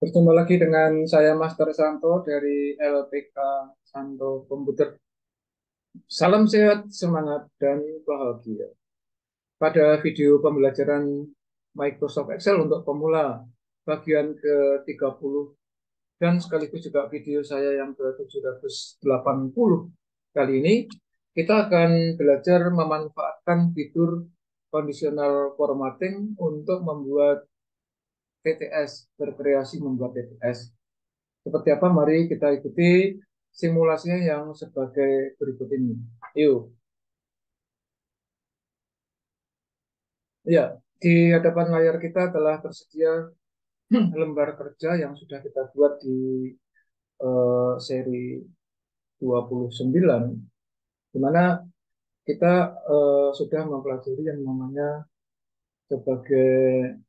Berjumpa lagi dengan saya Master Santo dari LPK Santo Komputer. Salam sehat, semangat, dan bahagia. Pada video pembelajaran Microsoft Excel untuk pemula bagian ke-30 dan sekaligus juga video saya yang ke-780 kali ini, kita akan belajar memanfaatkan fitur conditional formatting untuk membuat TTS, berkreasi membuat TTS. Seperti apa? Mari kita ikuti simulasinya yang sebagai berikut ini. Yuk. Ya, di hadapan layar kita telah tersedia lembar kerja yang sudah kita buat di seri 29, di mana kita sudah mempelajari yang namanya sebagai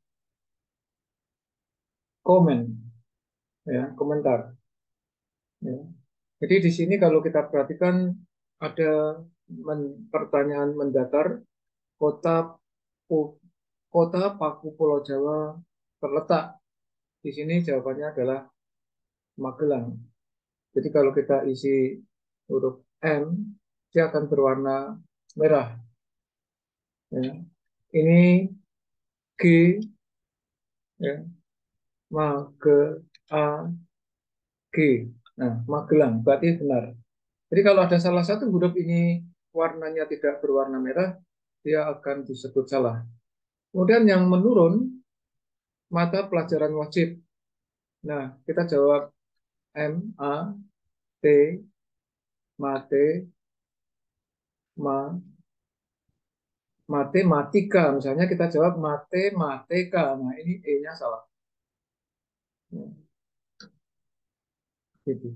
komen, ya, komentar. Ya. Jadi di sini kalau kita perhatikan ada pertanyaan mendatar, kota kota Paku Pulau Jawa terletak. Di sini jawabannya adalah Magelang. Jadi kalau kita isi huruf M, dia akan berwarna merah. Ya. Ini G, ya, A, G. Nah, Magelang berarti benar. Jadi kalau ada salah satu huruf ini warnanya tidak berwarna merah, dia akan disebut salah. Kemudian yang menurun, mata pelajaran wajib. Nah, kita jawab M, A, T, mate, ma, matematika. Misalnya kita jawab matematika. Nah, ini E-nya salah. Ya, gitu.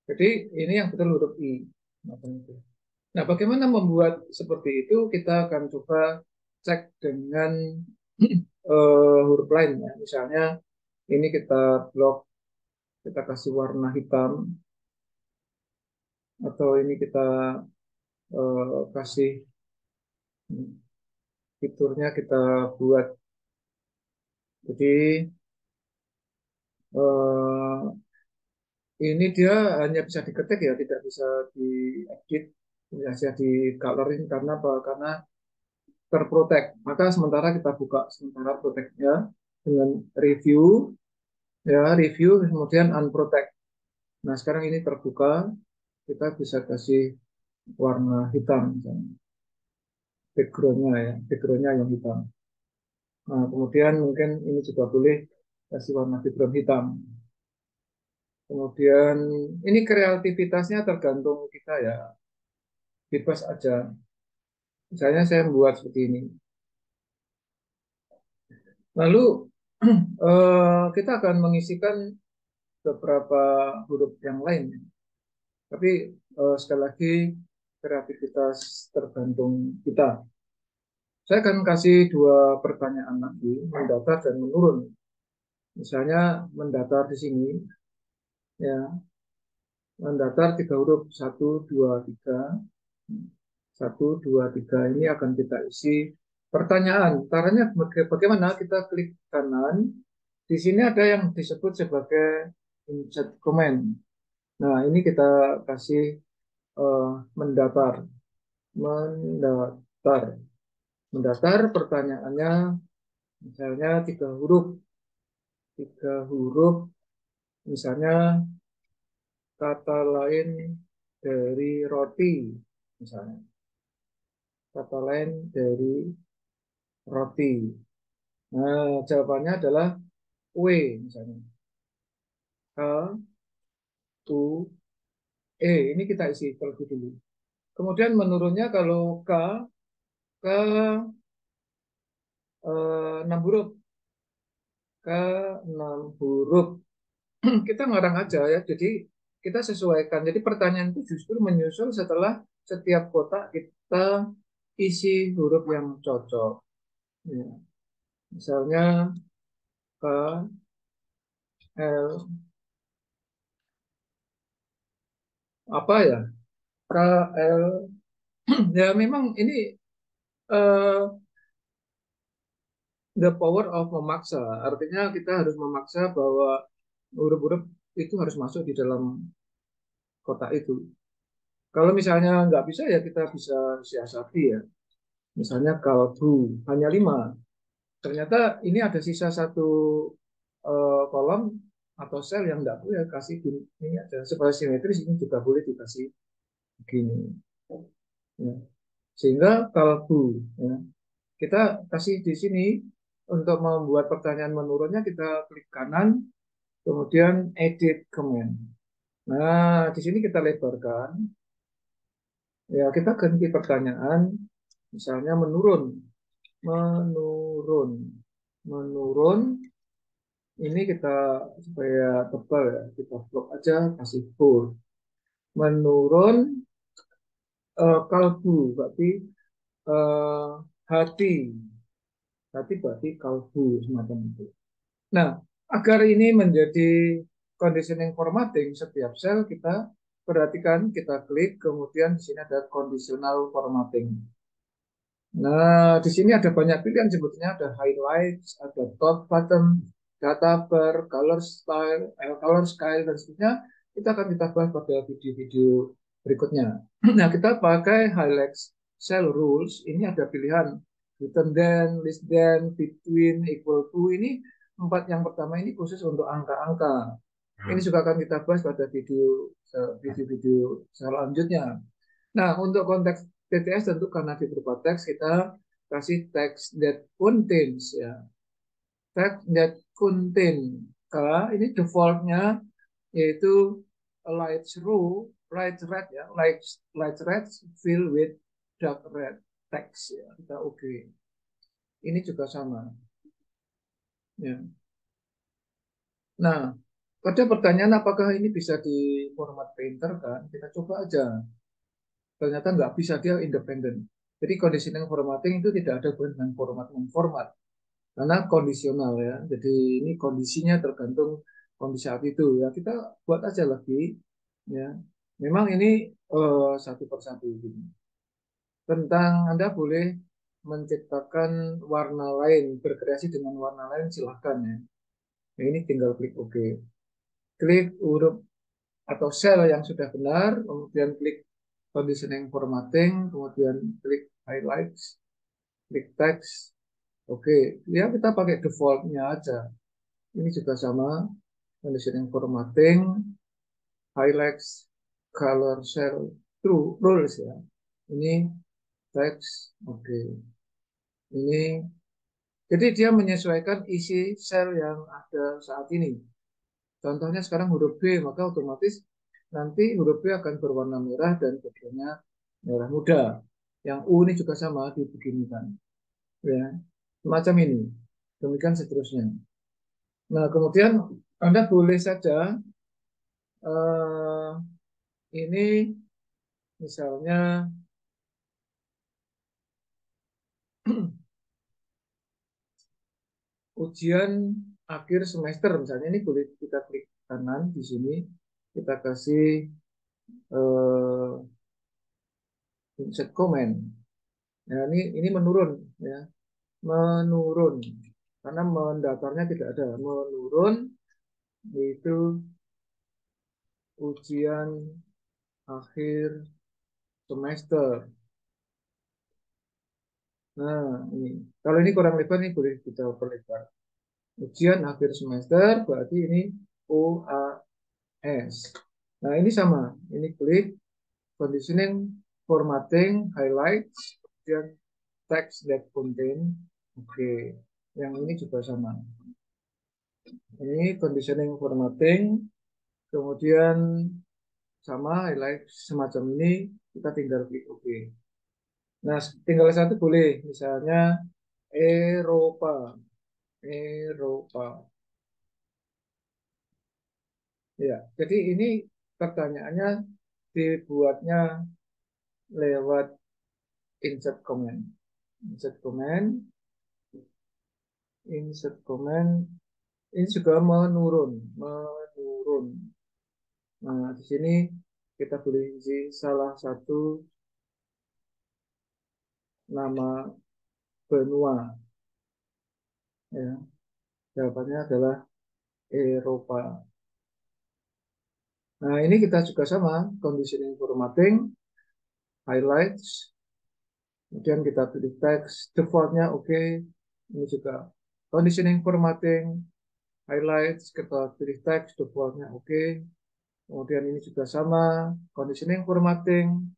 Jadi ini yang betul huruf I. Nah, bagaimana membuat seperti itu? Kita akan coba cek dengan huruf lain. Ya. Misalnya ini kita blok, kita kasih warna hitam, atau ini kita kasih fiturnya kita buat. Jadi eh, ini dia hanya bisa diketik ya, tidak bisa diedit, tidak bisa di coloring karena apa? Karena terprotect. Maka sementara kita buka sementara protectnya dengan review, ya review kemudian unprotect. Nah sekarang ini terbuka, kita bisa kasih warna hitam, misalnya. Backgroundnya ya, backgroundnya yang hitam. Nah kemudian mungkin ini juga boleh kasih warna background hitam. Kemudian ini kreativitasnya tergantung kita ya, bebas aja. Misalnya saya membuat seperti ini. Lalu kita akan mengisikan beberapa huruf yang lain. Tapi sekali lagi kreativitas tergantung kita. Saya akan kasih dua pertanyaan lagi, mendatar dan menurun. Misalnya mendatar di sini, ya mendatar tiga huruf satu dua tiga, satu dua tiga ini akan kita isi pertanyaan. Caranya bagaimana? Kita klik kanan. Di sini ada yang disebut sebagai insert comment. Nah, ini kita kasih eh, mendatar. Mendatar. Mendatar pertanyaannya misalnya tiga huruf. Tiga huruf misalnya kata lain dari roti misalnya. Kata lain dari roti. Nah, jawabannya adalah W misalnya. K, U, E. Ini kita isi terlebih dulu. Kemudian menurunnya kalau K 6 huruf. K 6 huruf. Kita ngarang aja ya. Jadi kita sesuaikan. Jadi pertanyaan itu justru menyusul setelah setiap kotak kita isi huruf yang cocok. Ya. Misalnya K, L, apa ya? K, L. Ya memang ini eh, the power of memaksa. Artinya kita harus memaksa bahwa huruf-huruf itu harus masuk di dalam kotak itu. Kalau misalnya nggak bisa ya kita bisa siasati ya. Misalnya kalbu hanya 5. Ternyata ini ada sisa satu kolom atau sel yang nggak boleh kasih ini aja supaya simetris, ini juga boleh dikasih begini. Ya. Sehingga kalbu ya, kita kasih di sini untuk membuat pertanyaan menurunnya kita klik kanan, kemudian edit comment. Nah, di sini kita lebarkan. Ya, kita ganti pertanyaan, misalnya menurun, menurun, menurun. Ini kita supaya tebal ya, kita blok aja, kasih bold. Menurun kalbu, berarti eh, hati, hati berarti kalbu semacam itu. Nah, agar ini menjadi conditioning formatting setiap sel kita perhatikan, kita klik, kemudian di sini ada conditional formatting. Nah, di sini ada banyak pilihan sebetulnya, ada highlights, ada top, bottom, data bar, color style, color style dan seterusnya. Kita bahas pada video-video berikutnya. Nah, kita pakai highlights cell rules. Ini ada pilihan written then, list then, between, equal to. Ini 4 yang pertama ini khusus untuk angka-angka. Ini juga akan kita bahas pada video-video selanjutnya. Nah, untuk konteks TTS tentu karena di berupa teks kita kasih text that contains ya. Text that contain. Ini defaultnya yaitu light row, light red ya, light red fill with dark red text ya. Kita oke. Ini juga sama. Ya. Nah, pada pertanyaan apakah ini bisa di format printer kan? Kita coba aja. Ternyata nggak bisa, dia independen. Jadi conditional formatting itu tidak ada hubungan dengan format memformat karena kondisional ya. Jadi ini kondisinya tergantung kondisi saat itu ya. Kita buat aja lagi ya. Memang ini satu persatu gitu. Tentang Anda boleh menciptakan warna lain, berkreasi dengan warna lain silahkan ya. Nah, ini tinggal klik OK. Klik huruf atau sel yang sudah benar, kemudian klik conditioning formatting, kemudian klik highlights, klik text. Oke, ya kita pakai defaultnya aja. Ini juga sama, conditioning formatting, highlights, color cell, true, rules ya. Ini text, oke. Ini, jadi dia menyesuaikan isi sel yang ada saat ini. Contohnya sekarang huruf B, maka otomatis nanti huruf B akan berwarna merah dan bagiannya merah muda. Yang U ini juga sama dibeginikan. Ya, semacam ini. Demikian seterusnya. Nah, kemudian Anda boleh saja ini misalnya ujian akhir semester misalnya ini boleh kita klik kanan di sini kita kasih eh, insert comment. Nah, ini menurun ya, menurun karena mendaftarnya tidak ada. Menurun itu ujian akhir semester. Nah, ini kalau ini kurang lebar ini boleh kita perlebar. Ujian akhir semester berarti ini OAS. Nah, ini sama. Ini klik conditioning, formatting, highlights, kemudian text that contain. Oke. Yang ini juga sama. Ini conditioning, formatting, kemudian sama highlight semacam ini. Kita tinggal klik OK. Nah, tinggal satu boleh. Misalnya Eropa. Eropa. Ya, jadi ini pertanyaannya dibuatnya lewat insert comment. Insert comment, insert comment. Ini juga menurun, menurun. Nah, di sini kita boleh isi salah satu nama benua. Ya, jawabannya adalah Eropa. Nah, ini kita juga sama, conditioning formatting, highlights, kemudian kita pilih teks, defaultnya oke. Ini juga conditioning formatting, highlights, kita pilih teks, defaultnya oke. Kemudian ini juga sama, conditioning formatting,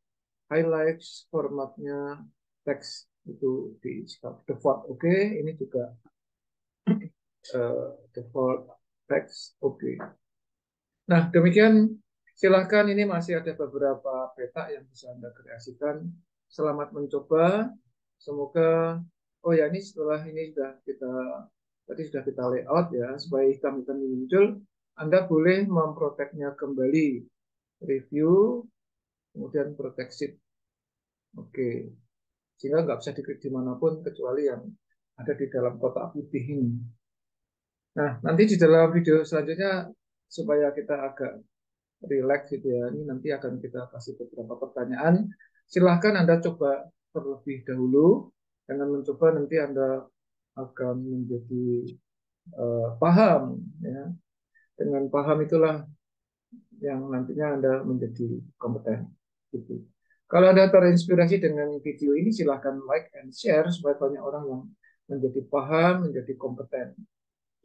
highlights, formatnya teks itu di default oke. Ini juga default teks oke. Nah, demikian silahkan, ini masih ada beberapa peta yang bisa Anda kreasikan. Selamat mencoba. Semoga, oh ya, ini setelah ini sudah kita, tadi sudah kita layout ya, supaya hitam-hitam ini muncul. Anda boleh memproteknya kembali. Review, kemudian protect sheet. Oke, sehingga nggak bisa diklik dimanapun kecuali yang ada di dalam kotak putih ini. Nah, nanti di dalam video selanjutnya, supaya kita agak relax gitu ya. Ini nanti akan kita kasih beberapa pertanyaan. Silahkan Anda coba terlebih dahulu. Dengan mencoba nanti Anda akan menjadi paham ya. Dengan paham itulah yang nantinya Anda menjadi kompeten gitu. Kalau Anda terinspirasi dengan video ini, silahkan like and share supaya banyak orang yang menjadi paham, menjadi kompeten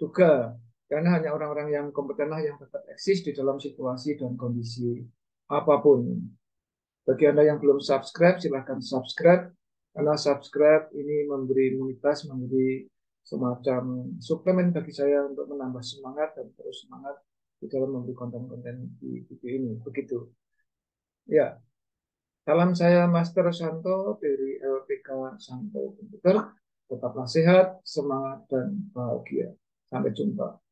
juga. Karena hanya orang-orang yang kompetenlah yang dapat eksis di dalam situasi dan kondisi apapun. Bagi Anda yang belum subscribe, silahkan subscribe. Karena subscribe ini memberi imunitas, memberi semacam suplemen bagi saya untuk menambah semangat dan terus semangat di dalam memberi konten-konten di video ini. Begitu. Ya, salam saya Master Santo dari LPK Santo Komputer. Tetaplah sehat, semangat, dan bahagia. Sampai jumpa.